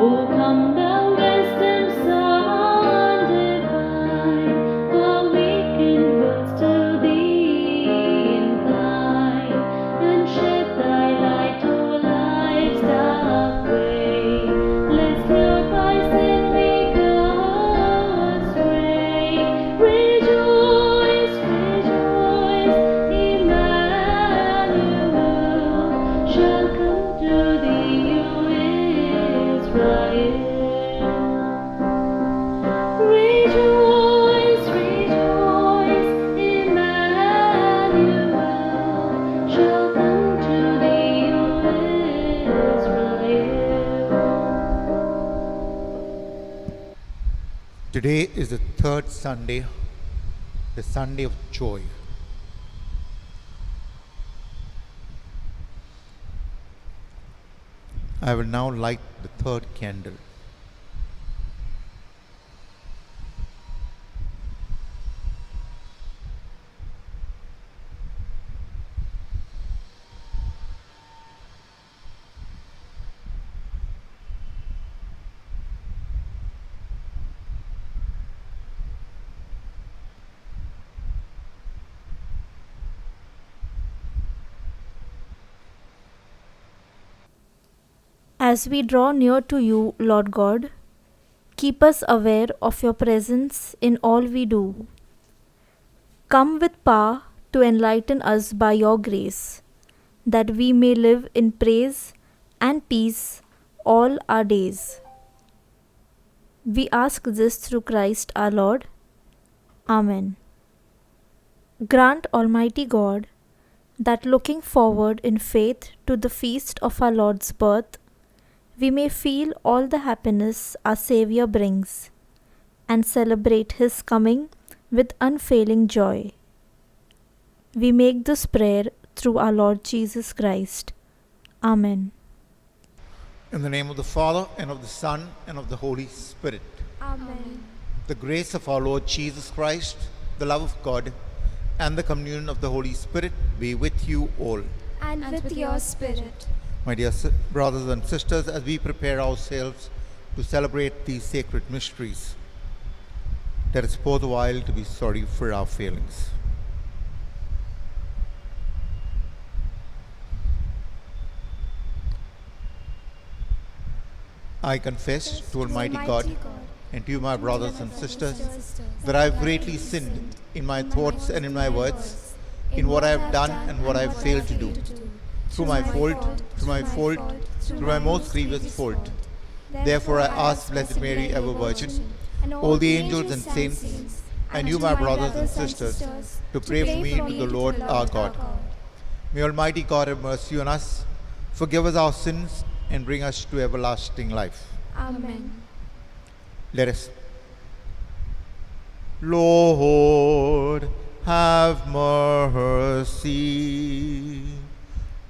O come thou wisdom sun divine, awaken birds to thee incline, and shed thy light o'er life's dark way. Lest lured by sin we go astray. Rejoice, rejoice, Emmanuel shall come to thee, O Israel. Rejoice, rejoice, Emmanuel shall come to thee, O Israel. Today is the third Sunday, the Sunday of joy. I will now light the third candle. As we draw near to you, Lord God, keep us aware of your presence in all we do. Come with power to enlighten us by your grace, that we may live in praise and peace all our days. We ask this through Christ our Lord. Amen. Grant, Almighty God, that looking forward in faith to the feast of our Lord's birth, we may feel all the happiness our Saviour brings and celebrate His coming with unfailing joy. We make this prayer through our Lord Jesus Christ. Amen. In the name of the Father, and of the Son, and of the Holy Spirit. Amen. The grace of our Lord Jesus Christ, the love of God, and the communion of the Holy Spirit be with you all. And with your spirit. My dear brothers and sisters, as we prepare ourselves to celebrate these sacred mysteries, let us pause a while to be sorry for our failings. I confess to Almighty God and to you, my brothers and sisters, that I have greatly sinned in my thoughts and in my words, in what I have done and what I have failed to do. Through my fault, through my most grievous fault. Therefore I ask Blessed Mary, ever Virgin, all the angels and saints, and you, my brothers and sisters, to pray for me to the Lord our God. May Almighty God have mercy on us, forgive us our sins, and bring us to everlasting life. Amen. Let us. Lord, have mercy.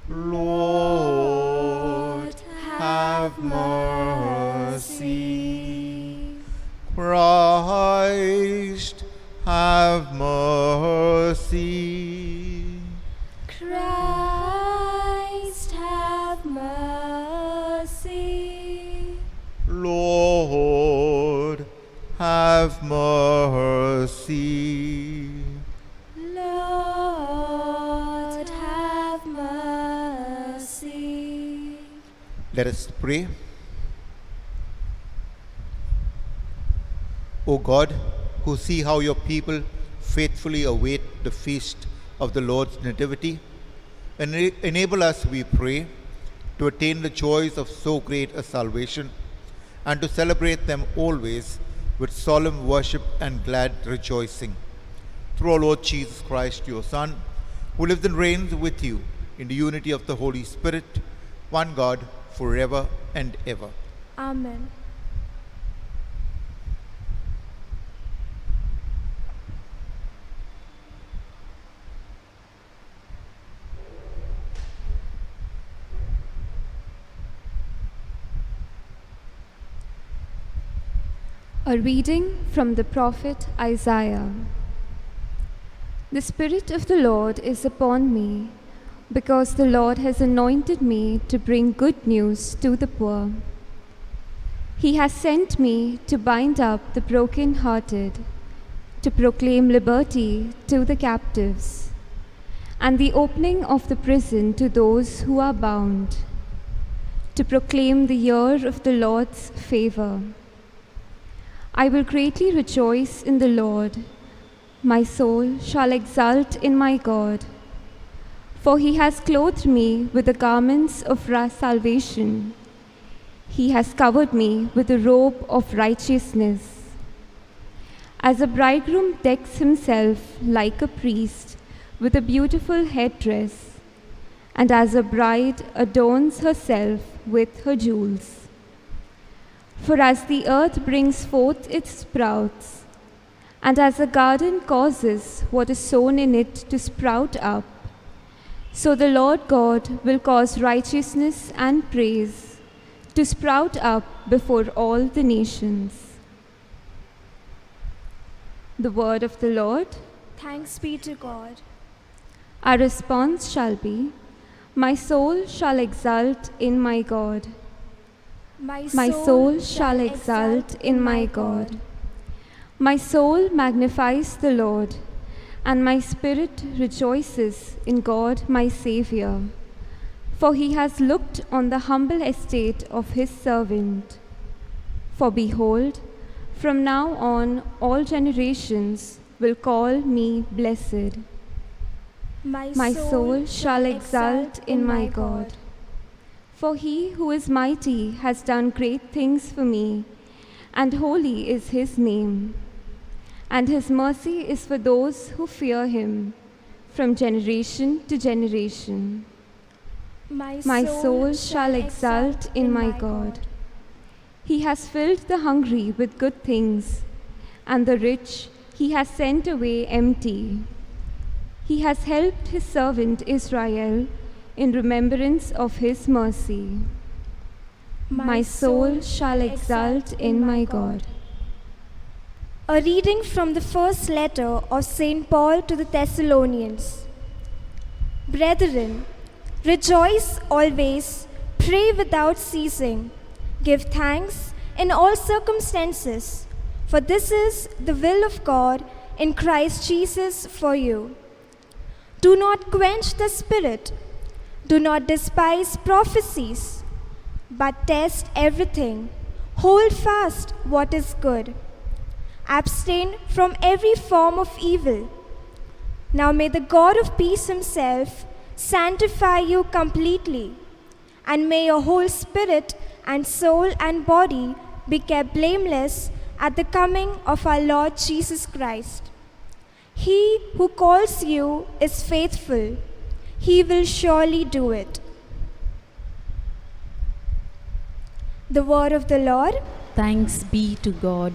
Lord, have mercy. Christ, have mercy. Christ, have mercy. Lord, have mercy. Lord, have mercy. Let us pray. O God, who see how your people faithfully await the feast of the Lord's Nativity, enable us, we pray, to attain the joys of so great a salvation, and to celebrate them always with solemn worship and glad rejoicing. Through our Lord Jesus Christ, your Son, who lives and reigns with you in the unity of the Holy Spirit, one God, forever and ever. Amen. A reading from the prophet Isaiah. The Spirit of the Lord is upon me, because the Lord has anointed me to bring good news to the poor. He has sent me to bind up the broken-hearted, to proclaim liberty to the captives, and the opening of the prison to those who are bound, to proclaim the year of the Lord's favor. I will greatly rejoice in the Lord. My soul shall exult in my God. For he has clothed me with the garments of salvation. He has covered me with a robe of righteousness. As a bridegroom decks himself like a priest with a beautiful headdress, and as a bride adorns herself with her jewels. For as the earth brings forth its sprouts, and as a garden causes what is sown in it to sprout up, so the Lord God will cause righteousness and praise to sprout up before all the nations. The word of the Lord. Thanks be to God. Our response shall be, my soul shall exult in my God. My soul shall exult in my God. My soul magnifies the Lord, and my spirit rejoices in God my Saviour. For he has looked on the humble estate of his servant. For behold, from now on all generations will call me blessed. My soul shall exult in my God. For he who is mighty has done great things for me, and holy is his name. And his mercy is for those who fear him, from generation to generation. My soul shall exult in my God. He has filled the hungry with good things, and the rich he has sent away empty. He has helped his servant Israel in remembrance of his mercy. My soul shall exult in my God. A reading from the first letter of St. Paul to the Thessalonians. Brethren, rejoice always, pray without ceasing, give thanks in all circumstances, for this is the will of God in Christ Jesus for you. Do not quench the Spirit, do not despise prophecies, but test everything, hold fast what is good. Abstain from every form of evil. Now may the God of peace himself sanctify you completely, and may your whole spirit and soul and body be kept blameless at the coming of our Lord Jesus Christ. He who calls you is faithful. He will surely do it. The word of the Lord. Thanks be to God.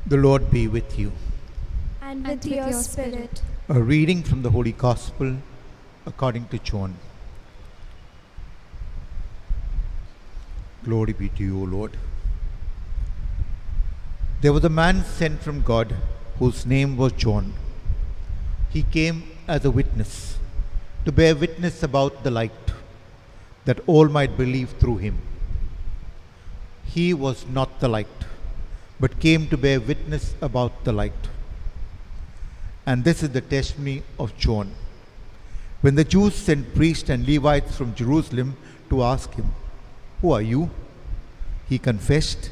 The Lord be with you. And with your spirit. A reading from the Holy Gospel according to John. Glory be to you, O Lord. There was a man sent from God whose name was John. He came as a witness, to bear witness about the light, that all might believe through him. He was not the light, but came to bear witness about the light. And this is the testimony of John. When the Jews sent priests and Levites from Jerusalem to ask him, "Who are you?" he confessed.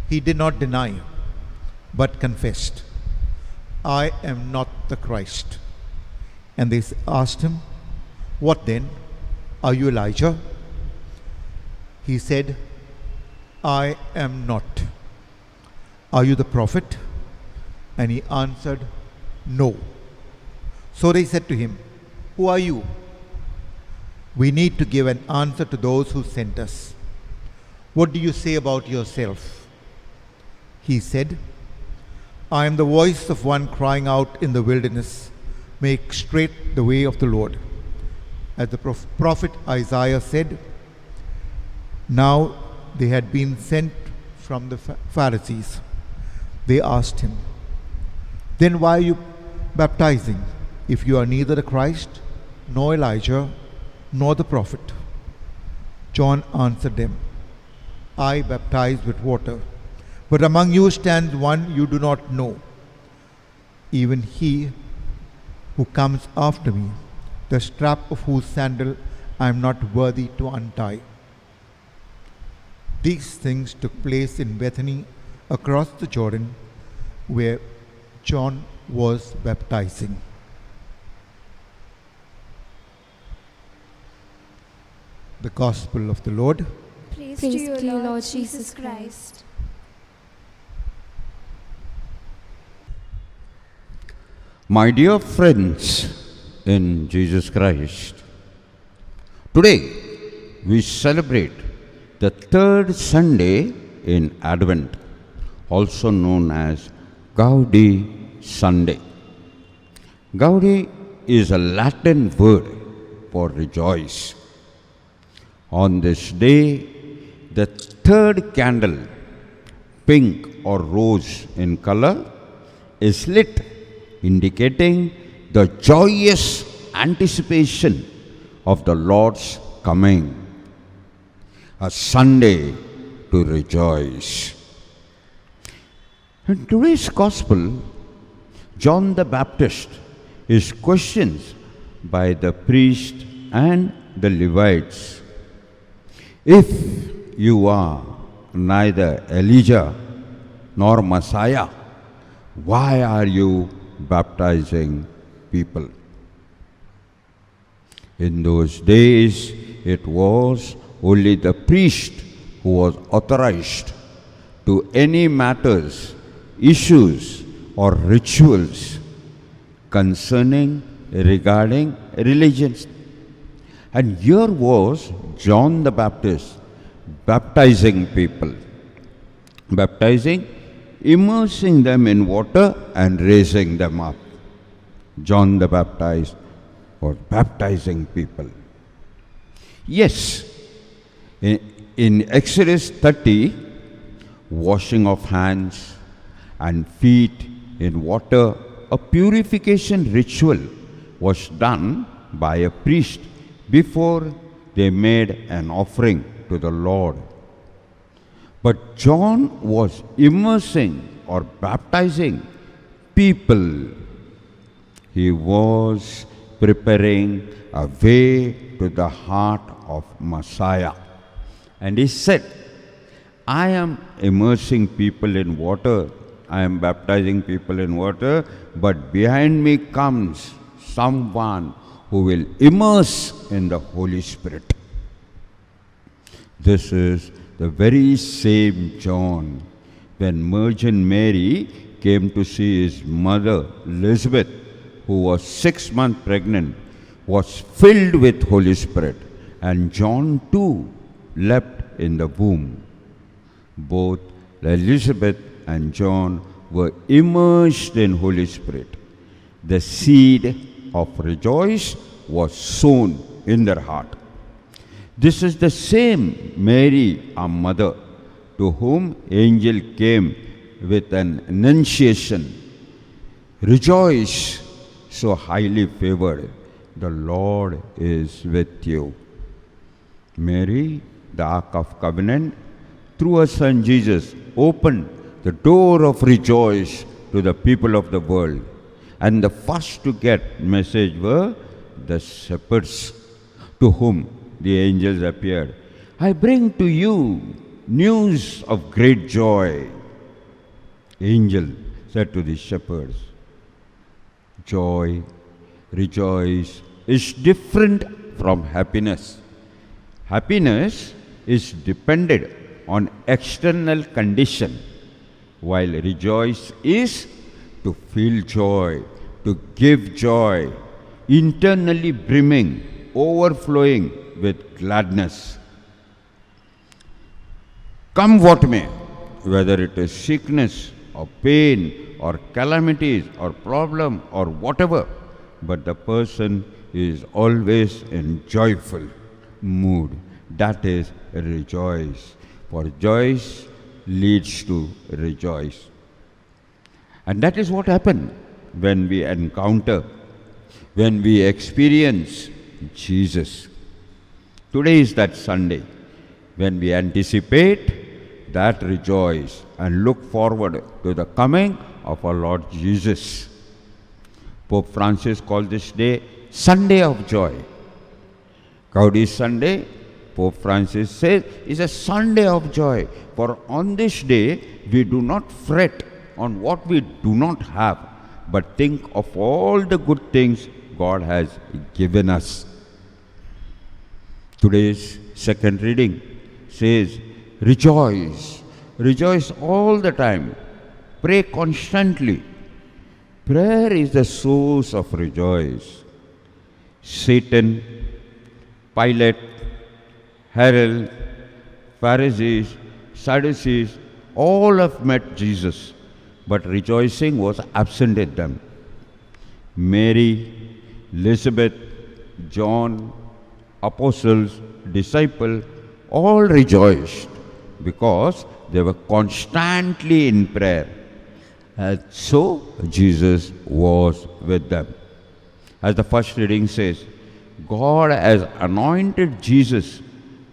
He did not deny, but confessed, "I am not the Christ." And they asked him, "What then? Are you Elijah?" He said, I am not. Are you the prophet? And he answered, No. So they said to him, Who are you? We need to give an answer to those who sent us. What do you say about yourself? He said, I am the voice of one crying out in the wilderness, make straight the way of the Lord. As the prophet Isaiah said, now they had been sent from the Pharisees. They asked him, Then why are you baptizing if you are neither the Christ, nor Elijah, nor the prophet? John answered them, I baptize with water, but among you stands one you do not know, even he who comes after me, the strap of whose sandal I am not worthy to untie. These things took place in Bethany across the Jordan, where John was baptizing. The Gospel of the Lord. Praise Praise to you, Lord Jesus Christ. My dear friends in Jesus Christ, today we celebrate the third Sunday in Advent, also known as Gaudi Sunday. Gaudi is a Latin word for rejoice. On this day, the third candle, pink or rose in color, is lit, indicating the joyous anticipation of the Lord's coming. A Sunday to rejoice. In today's Gospel, John the Baptist is questioned by the priest and the Levites. If you are neither Elijah nor Messiah, why are you baptizing people? In those days, it was only the priest who was authorized to any matters, issues or rituals regarding religion. And here was John the Baptist baptizing people, immersing them in water and raising them up. John the Baptist was baptizing people. Yes, in Exodus 30, washing of hands and feet in water, a purification ritual was done by a priest before they made an offering to the Lord. But John was immersing or baptizing people. He was preparing a way to the heart of Messiah. And he said, I am immersing people in water, I am baptizing people in water, but behind me comes someone who will immerse in the Holy Spirit. This is the very same John when Virgin Mary came to see his mother Elizabeth, who was 6 months pregnant, was filled with Holy Spirit, and John too leapt in the womb. Both Elizabeth and John were immersed in Holy Spirit. The seed of rejoice was sown in their heart. This is the same Mary, our mother, to whom angel came with an annunciation. Rejoice, so highly favored, the Lord is with you. Mary, the Ark of Covenant, through her son Jesus, opened the door of rejoice to the people of the world. And the first to get message were the shepherds, to whom the angels appeared. I bring to you news of great joy. Angel said to the shepherds, joy, rejoice is different from happiness. Happiness is dependent on external condition, while rejoice is to feel joy, to give joy, internally brimming, overflowing with gladness. Come what may, whether it is sickness or pain or calamities or problem or whatever, but the person is always in joyful mood. That is rejoice. For joy leads to rejoice. And that is what happens when we encounter, when we experience Jesus. Today is that Sunday when we anticipate that rejoice and look forward to the coming of our Lord Jesus. Pope Francis called this day Sunday of Joy. Gaudi Sunday, Pope Francis says, is a Sunday of joy. For on this day, we do not fret on what we do not have, but think of all the good things God has given us. Today's second reading says, rejoice. Rejoice all the time. Pray constantly. Prayer is the source of rejoice. Satan, Pilate, Herod, Pharisees, Sadducees, all have met Jesus, but rejoicing was absent in them. Mary, Elizabeth, John, apostles, disciples, all rejoiced because they were constantly in prayer. And so Jesus was with them. As the first reading says, God has anointed Jesus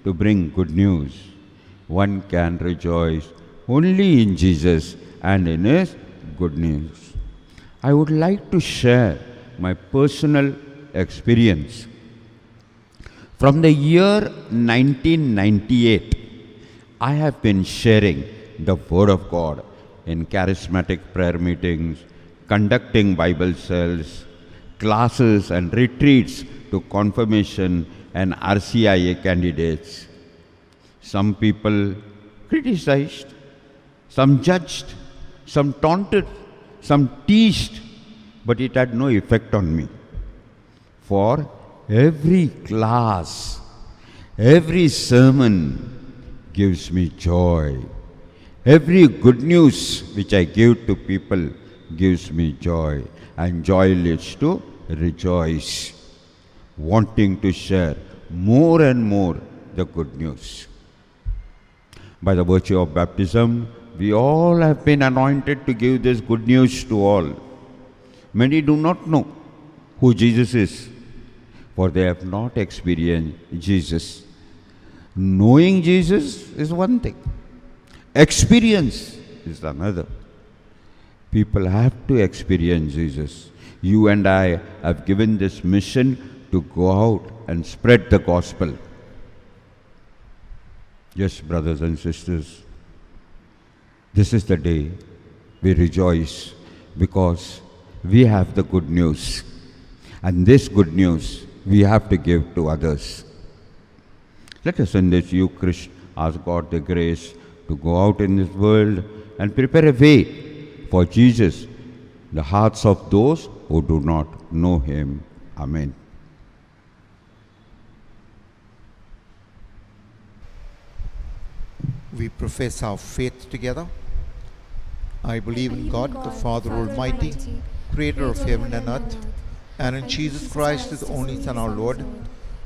to bring good news. One can rejoice only in Jesus and in His good news. I would like to share my personal experience. From the year 1998, I have been sharing the Word of God in charismatic prayer meetings, conducting Bible cells, classes and retreats to confirmation and RCIA candidates. Some people criticized, some judged, some taunted, some teased, but it had no effect on me. For every class, every sermon gives me joy. Every good news which I give to people gives me joy. And joy leads to rejoice, wanting to share more and more the good news. By the virtue of baptism, we all have been anointed to give this good news to all. Many do not know who Jesus is, for they have not experienced Jesus. Knowing Jesus is one thing. Experience is another. People have to experience Jesus. You and I have given this mission to go out and spread the gospel. Yes, brothers and sisters, this is the day we rejoice because we have the good news. And this good news we have to give to others. Let us in this Eucharist ask God the grace to go out in this world and prepare a way for Jesus, the hearts of those who do not know Him. Amen. We profess our faith together. I believe in God, the Father Almighty, creator of heaven and earth, and in Jesus Christ, His only Son, our Lord,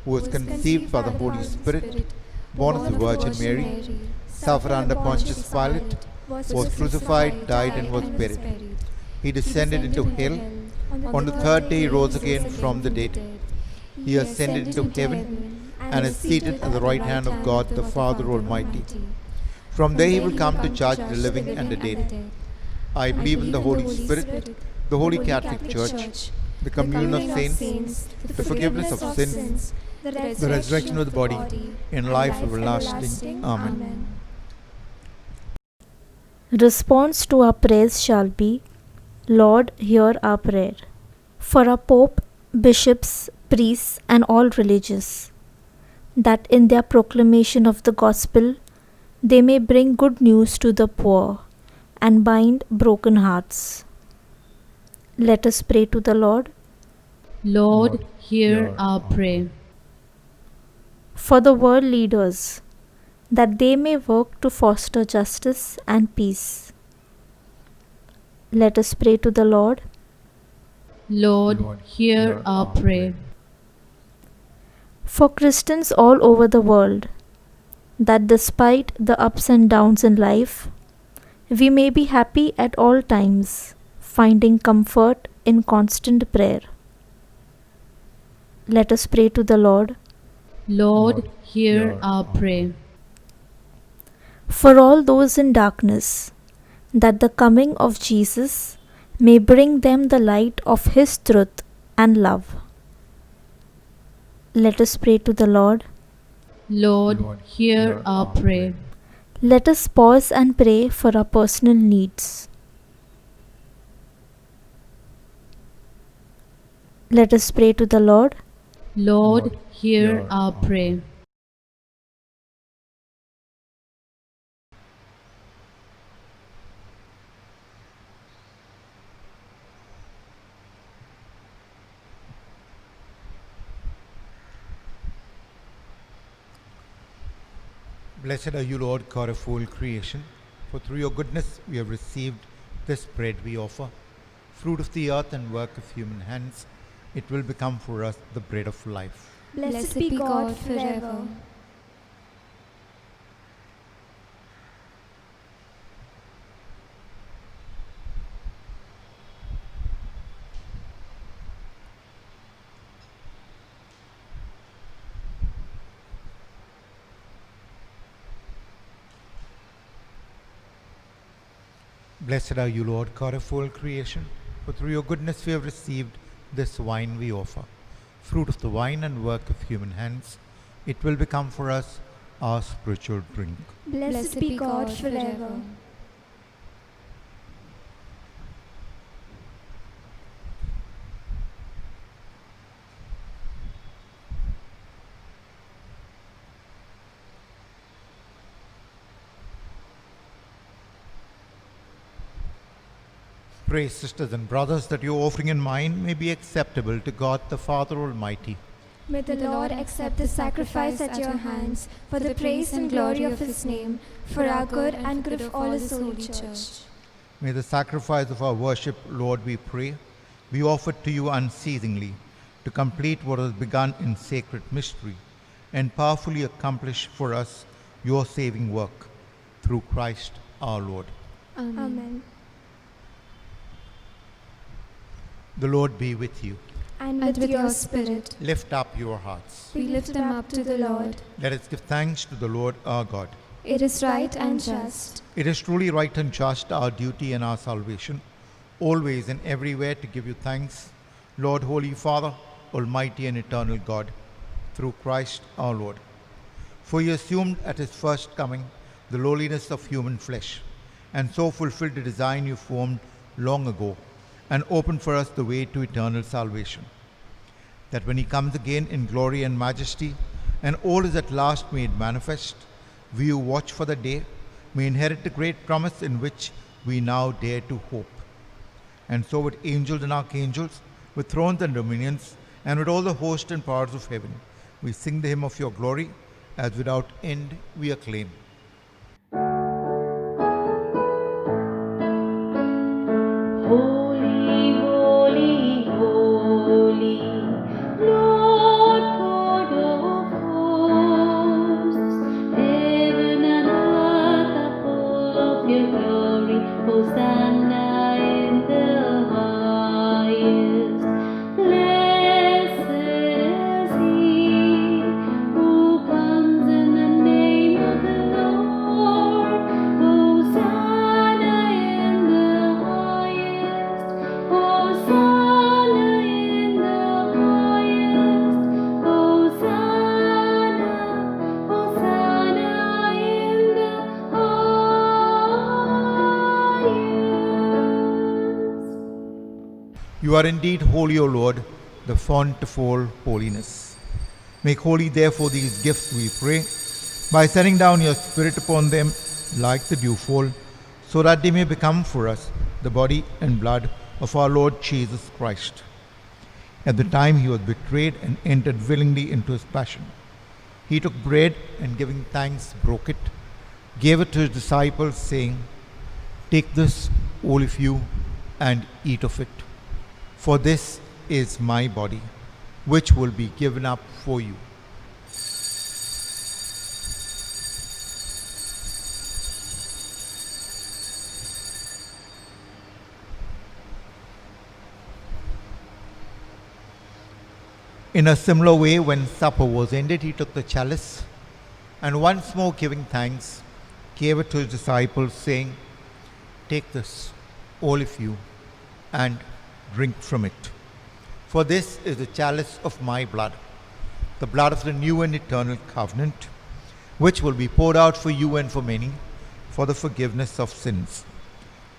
who was conceived by the Holy Spirit, born of the Virgin Mary, suffered under Pontius Pilate, was crucified, died, and was buried. He descended into hell. On the third day He rose again from the dead. He ascended into heaven and is seated at the right hand of God, the Father Almighty. From there He will come to judge the living and the dead. I believe in the Holy Spirit, the Holy Catholic Church, the communion of saints, the forgiveness of sins, the resurrection of the body, and life everlasting. Amen. Response to our prayers shall be, Lord, hear our prayer. For our Pope, bishops, priests, and all religious, that in their proclamation of the gospel they may bring good news to the poor and bind broken hearts. Let us pray to the Lord. Lord, hear our prayer. For the world leaders, that they may work to foster justice and peace. Let us pray to the Lord. Lord, hear our prayer. For Christians all over the world, that despite the ups and downs in life, we may be happy at all times, finding comfort in constant prayer. Let us pray to the Lord. Lord, hear our prayer. For all those in darkness, that the coming of Jesus may bring them the light of His truth and love. Let us pray to the Lord. Lord, hear our prayer. Let us pause and pray for our personal needs. Let us pray to the Lord. Lord, hear our prayer. Blessed are you, Lord, God of all creation, for through your goodness we have received this bread we offer, fruit of the earth and work of human hands. It will become for us the bread of life. Blessed be God forever. Blessed are you, Lord, God of all creation, for through your goodness we have received this wine we offer, fruit of the vine and work of human hands. It will become for us our spiritual drink. Blessed be God forever. Pray, sisters and brothers, that your offering and mine may be acceptable to God the Father Almighty. May the Lord accept the sacrifice at your hands for the praise and glory of His name, for our good and good of all His holy church. May the sacrifice of our worship, Lord, we pray, be offered to you unceasingly, to complete what was begun in sacred mystery, and powerfully accomplish for us your saving work, through Christ our Lord. Amen. The Lord be with you. And with your spirit, Lift up your hearts. we lift them up to the Lord. Let us give thanks to the Lord our God. It is right and just. It is truly right and just, our duty and our salvation, always and everywhere to give you thanks, Lord, Holy Father, Almighty and eternal God, through Christ our Lord. For he assumed at his first coming the lowliness of human flesh, and so fulfilled the design you formed long ago, and opened for us the way to eternal salvation, that when he comes again in glory and majesty, and all is at last made manifest, we who watch for the day may inherit the great promise in which we now dare to hope. And so with angels and archangels, with thrones and dominions, and with all the host and powers of heaven, we sing the hymn of your glory, as without end we acclaim. Holy, holy, holy, Lord God of hosts, heaven and earth are full of your glory. Hosanna in the highest. Blessed is he who comes in the name of the Lord. Hosanna in the highest. Hosanna in the highest. Hosanna, Hosanna in the highest. You are indeed holy, O Lord, the font of all holiness. Make holy therefore these gifts, we pray, by sending down your Spirit upon them like the dewfall, so that they may become for us the body and blood of our Lord Jesus Christ. At the time he was betrayed and entered willingly into his passion, he took bread and giving thanks broke it, gave it to his disciples, saying, "Take this, all of you, and eat of it. For this is my body, which will be given up for you." In a similar way, when supper was ended, he took the chalice and once more giving thanks, gave it to his disciples, saying, "Take this, all of you, and drink from it. For this is the chalice of my blood, the blood of the new and eternal covenant, which will be poured out for you and for many for the forgiveness of sins.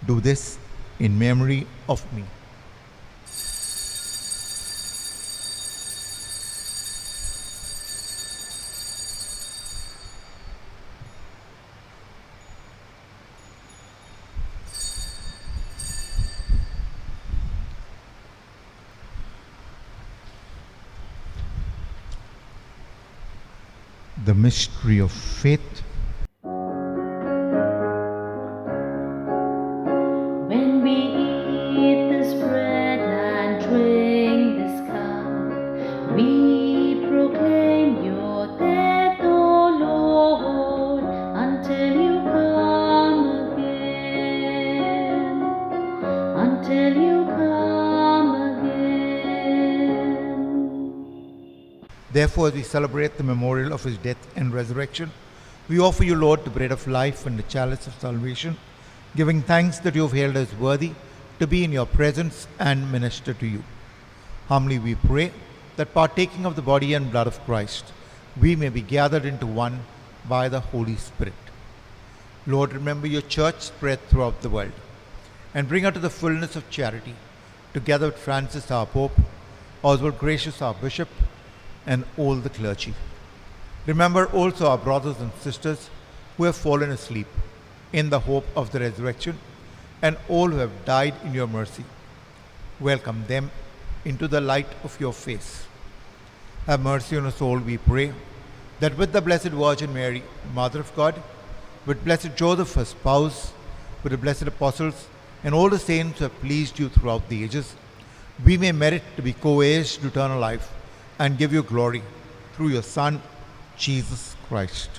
Do this in memory of me." The mystery of faith. When we eat this bread and drink this cup, we proclaim your death, O Lord, until you come again. Until you come again. Therefore, as we celebrate the memorial of his death and resurrection, we offer you, Lord, the bread of life and the chalice of salvation, giving thanks that you have held us worthy to be in your presence and minister to you. Humbly we pray that partaking of the body and blood of Christ, we may be gathered into one by the Holy Spirit. Lord, remember your church spread throughout the world, and bring her to the fullness of charity, together with Francis our Pope, Oswald Gracious our Bishop, and all the clergy. Remember also our brothers and sisters who have fallen asleep in the hope of the resurrection, and all who have died in your mercy. Welcome them into the light of your face. Have mercy on us all, we pray, that with the Blessed Virgin Mary, Mother of God, with Blessed Joseph, her spouse, with the blessed apostles, and all the saints who have pleased you throughout the ages, we may merit to be co-heirs to eternal life and give you glory through your Son, Jesus Christ.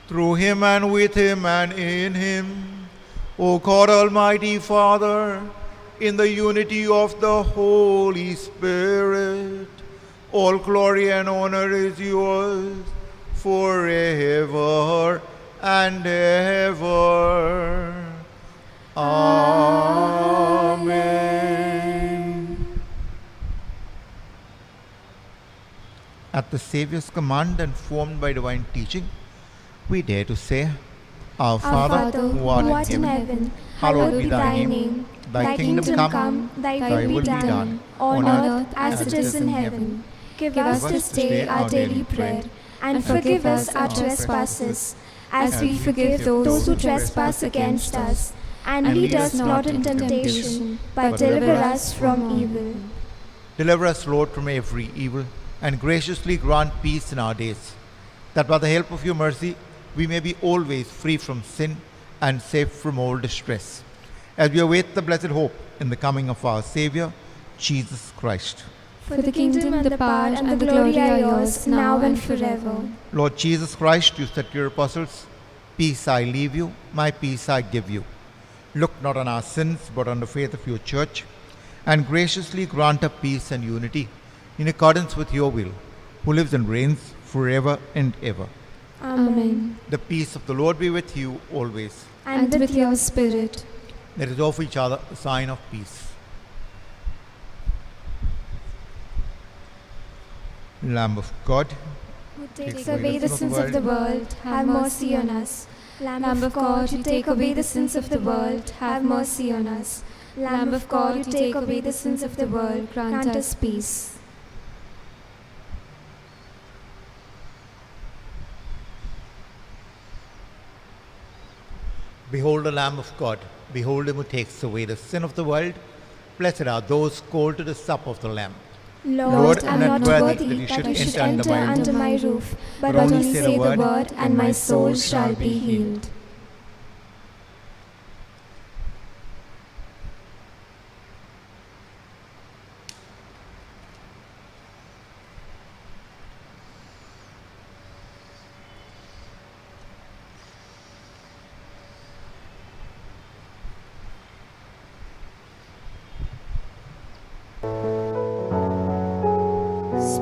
Through him and with him and in him, O God Almighty Father, in the unity of the Holy Spirit, all glory and honor is yours forever and ever. Amen. At the Saviour's command and formed by divine teaching, we dare to say, Our Father, who art in heaven, hallowed be thy name. Thy kingdom come, thy will be done, on earth as it is in heaven. Give us this day our daily bread, and forgive us our trespasses, as we forgive those who trespass against us. And lead us not into temptation, but deliver us from evil. Deliver us, Lord, from every evil, and graciously grant peace in our days, that by the help of your mercy we may be always free from sin and safe from all distress, as we await the blessed hope in the coming of our Saviour, Jesus Christ. For the kingdom, the power, and the glory are yours, now and forever. Lord Jesus Christ, you said to your apostles, "Peace I leave you, my peace I give you." Look not on our sins, but on the faith of your church, and graciously grant her peace and unity in accordance with your will, who lives and reigns forever and ever. Amen. The peace of the Lord be with you always. And with your spirit. Let us offer each other a sign of peace. Lamb of God, Who takes away the sins of the world, have mercy on us. Lamb of God, who take away the sins of the world, have mercy on us. Lamb of God, you take away the sins of the world, grant us peace. Behold the Lamb of God. Behold him who takes away the sin of the world. Blessed are those called to the supper of the Lamb. Lord, I'm not worthy that you should enter under my roof, but But only say the word, and my soul shall be healed.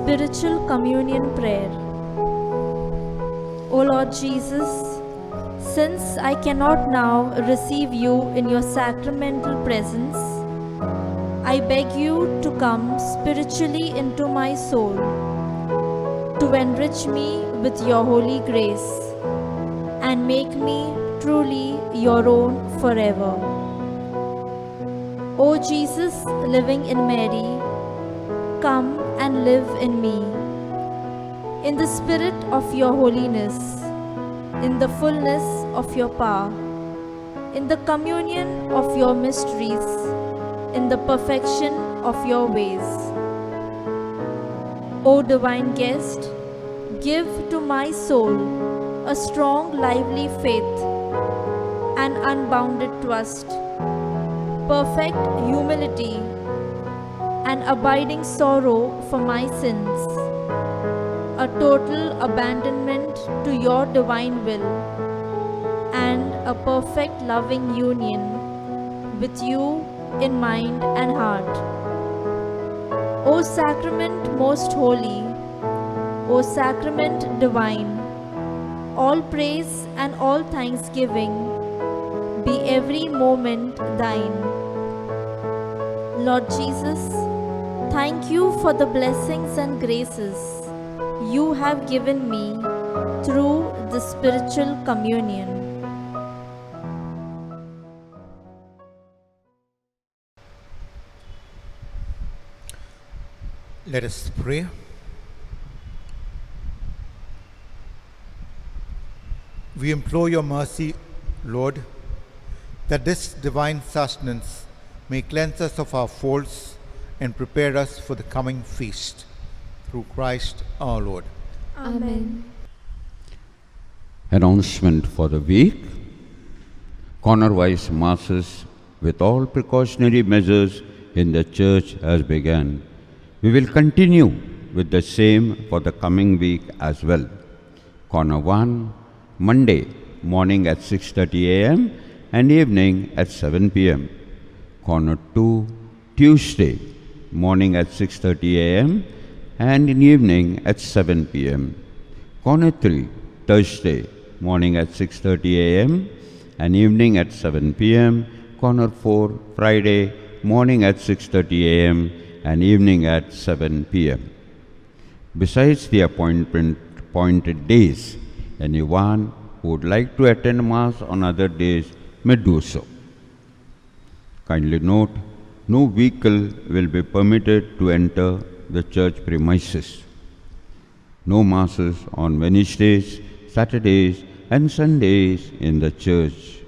Spiritual Communion Prayer. O Lord Jesus, since I cannot now receive you in your sacramental presence, I beg you to come spiritually into my soul, to enrich me with your holy grace, and make me truly your own forever. O Jesus, living in Mary, come and live in me. In the spirit of your holiness, in the fullness of your power, in the communion of your mysteries, in the perfection of your ways. O divine guest, give to my soul a strong, lively faith and unbounded trust, perfect humility, and abiding sorrow for my sins, a total abandonment to your divine will, and a perfect loving union with you in mind and heart. O Sacrament most holy, O Sacrament divine, all praise and all thanksgiving be every moment thine. Lord Jesus, thank you for the blessings and graces you have given me through the spiritual communion. Let us pray. We implore your mercy, Lord, that this divine sustenance may cleanse us of our faults and prepare us for the coming feast. Through Christ our Lord. Amen. Announcement for the week. Corner-wise masses with all precautionary measures in the church has begun. We will continue with the same for the coming week as well. Corner 1, Monday, morning at 6:30 a.m. and evening at 7 p.m. Corner 2, Tuesday, morning at 6:30 a.m. and in evening at 7 p.m. Corner 3, Thursday, morning at 6:30 a.m. and evening at 7 p.m. Corner 4, Friday, morning at 6:30 a.m. and evening at 7 p.m. Besides the appointed days, anyone who would like to attend Mass on other days may do so. Kindly note, no vehicle will be permitted to enter the church premises. No Masses on Wednesdays, Saturdays and Sundays in the church.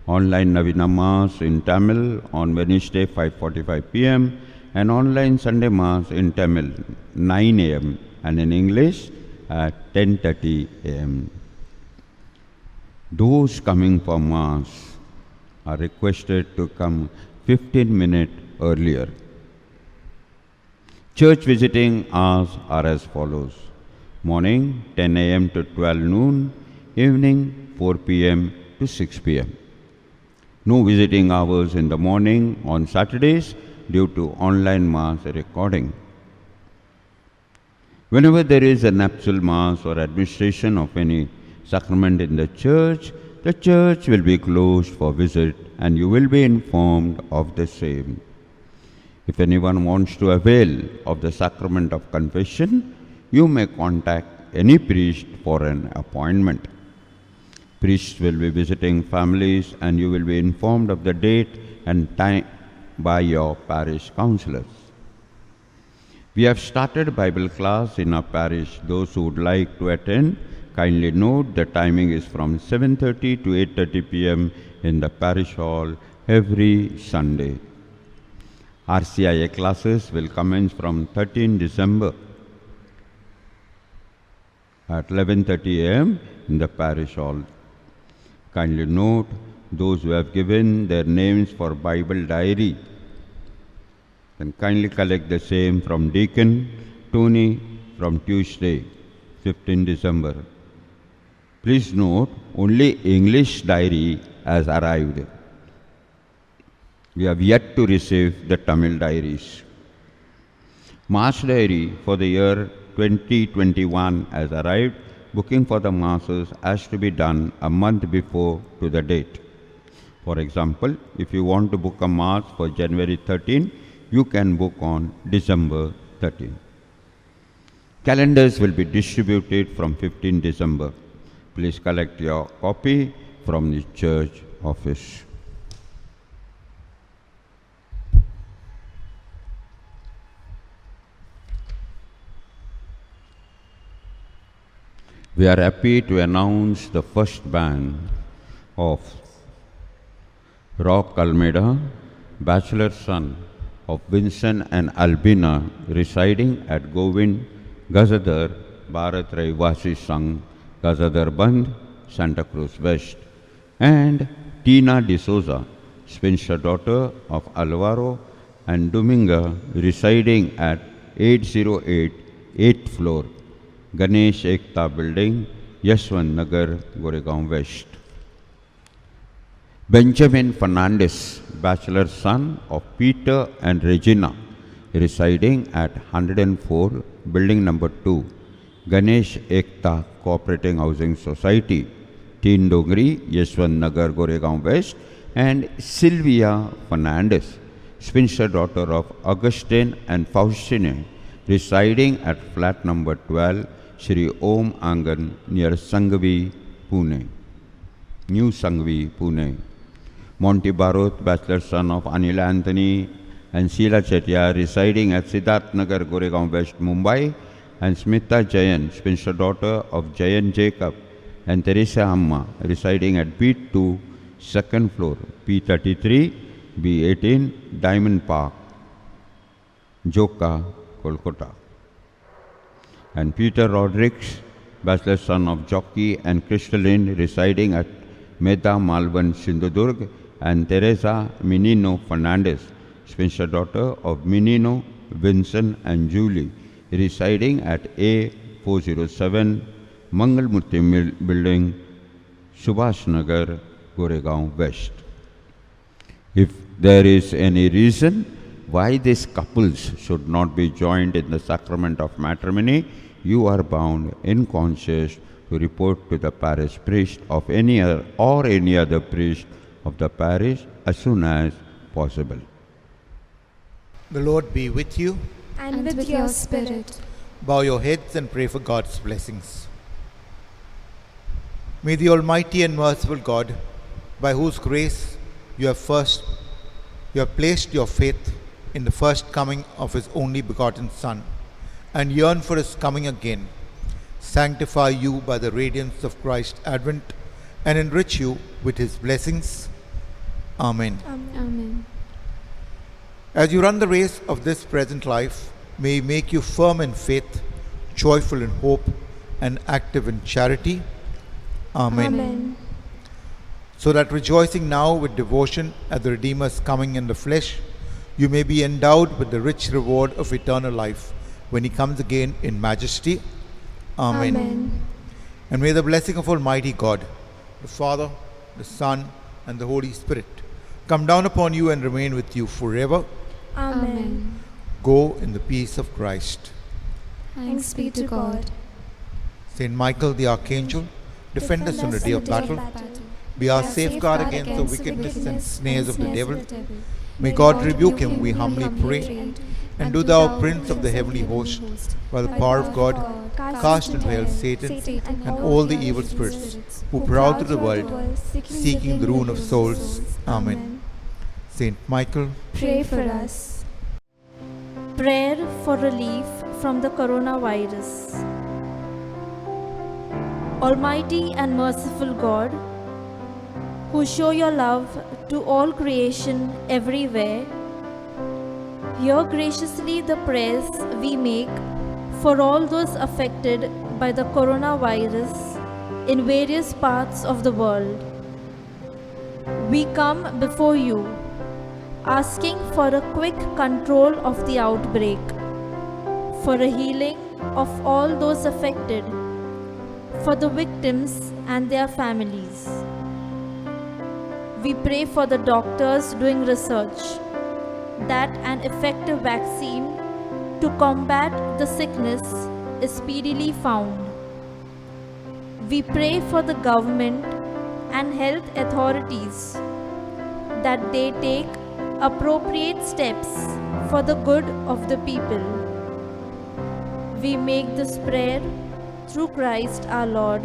Online Navina Mass in Tamil on Wednesday 5:45 p.m. and online Sunday Mass in Tamil 9 a.m. and in English at 10:30 a.m. Those coming for Mass are requested to come 15 minutes earlier. Church visiting hours are as follows. Morning 10 a.m. to 12 noon, evening 4 p.m. to 6 p.m. No visiting hours in the morning on Saturdays due to online Mass recording. Whenever there is a nuptial Mass or administration of any sacrament in the church will be closed for visit and you will be informed of the same. If anyone wants to avail of the sacrament of confession, you may contact any priest for an appointment. Priests will be visiting families and you will be informed of the date and by your parish councillors. We have started Bible class in our parish. Those who would like to attend, kindly note the timing is from 7:30 to 8:30 p.m. in the parish hall every Sunday. RCIA classes will commence from 13 December at 11:30 a.m. in the parish hall. Kindly note those who have given their names for Bible diary, then kindly collect the same from Deacon Tony from Tuesday, 15 December. Please note, only English diary has arrived. We have yet to receive the Tamil diaries. Mass diary for the year 2021 has arrived. Booking for the masses has to be done a month before to the date. For example, if you want to book a mass for January 13, you can book on December 13. Calendars will be distributed from 15 December. Please collect your copy from the church office. We are happy to announce the first band of Rock Almeida, bachelor son of Vincent and Albina, residing at Govind Gazadar Bharat Raivasi Sangh, Gazadar Band, Santa Cruz West, and Tina D'Souza, spinster daughter of Alvaro and Dominga, residing at 808 8th floor, Ganesh Ekta Building, Yashwant Nagar, Goregaon West. Benjamin Fernandez, bachelor son of Peter and Regina, residing at 104, Building number 2, Ganesh Ekta Cooperating Housing Society, Teen Dongri, Yashwant Nagar, Goregaon West, and Sylvia Fernandez, spinster daughter of Augustine and Faustine, residing at flat number 12, Shri Om Angan, near Sangvi, Pune. New Sangvi, Pune. Monty Barot, bachelor son of Anil Anthony and Sheila Chetya, residing at Siddharth Nagar, Goregaon West, Mumbai, and Smita Jayan, spinster daughter of Jayan Jacob and Teresa Amma, residing at B2, second floor, P33, B18, Diamond Park, Joka, Kolkata. And Peter Rodriguez, bachelor son of Jockey and Crystalline, residing at Meda Malvan, Sindhudurg, and Teresa Menino Fernandez, spinster daughter of Menino, Vincent and Julie, residing at A407, Mangalmurti Building, Subhash Nagar, Goregaon West. If there is any reason why these couples should not be joined in the sacrament of matrimony, you are bound in conscience to report to the parish priest of any other priest of the parish as soon as possible. The Lord be with you. And with your spirit. Bow your heads and pray for God's blessings. May the Almighty and merciful God, by whose grace you have placed your faith in the first coming of His only begotten Son, and yearn for His coming again, sanctify you by the radiance of Christ's advent, and enrich you with His blessings. Amen. Amen. As you run the race of this present life, may He make you firm in faith, joyful in hope, and active in charity. Amen. Amen. So that rejoicing now with devotion at the Redeemer's coming in the flesh, you may be endowed with the rich reward of eternal life when He comes again in majesty. Amen. Amen. And may the blessing of Almighty God, the Father, the Son, and the Holy Spirit come down upon you and remain with you forever. Amen. Go in the peace of Christ. Thanks be to God. Saint Michael the Archangel, defend us on the day of battle. Be our safeguard against the wickedness and snares of the devil. May God rebuke him, we humbly pray. And do thou, Prince of the heavenly host, by the power of God, cast into hell Satan and all the evil spirits who prowl through the world, seeking the ruin of souls. Amen. Saint Michael, pray for us. Prayer for relief from the coronavirus. Almighty and merciful God, who show your love to all creation everywhere, hear graciously the prayers we make for all those affected by the coronavirus in various parts of the world. We come before you, asking for a quick control of the outbreak, for a healing of all those affected, for the victims and their families. We pray for the doctors doing research that an effective vaccine to combat the sickness is speedily found. We pray for the government and health authorities that they take appropriate steps for the good of the people. We make this prayer through Christ our Lord.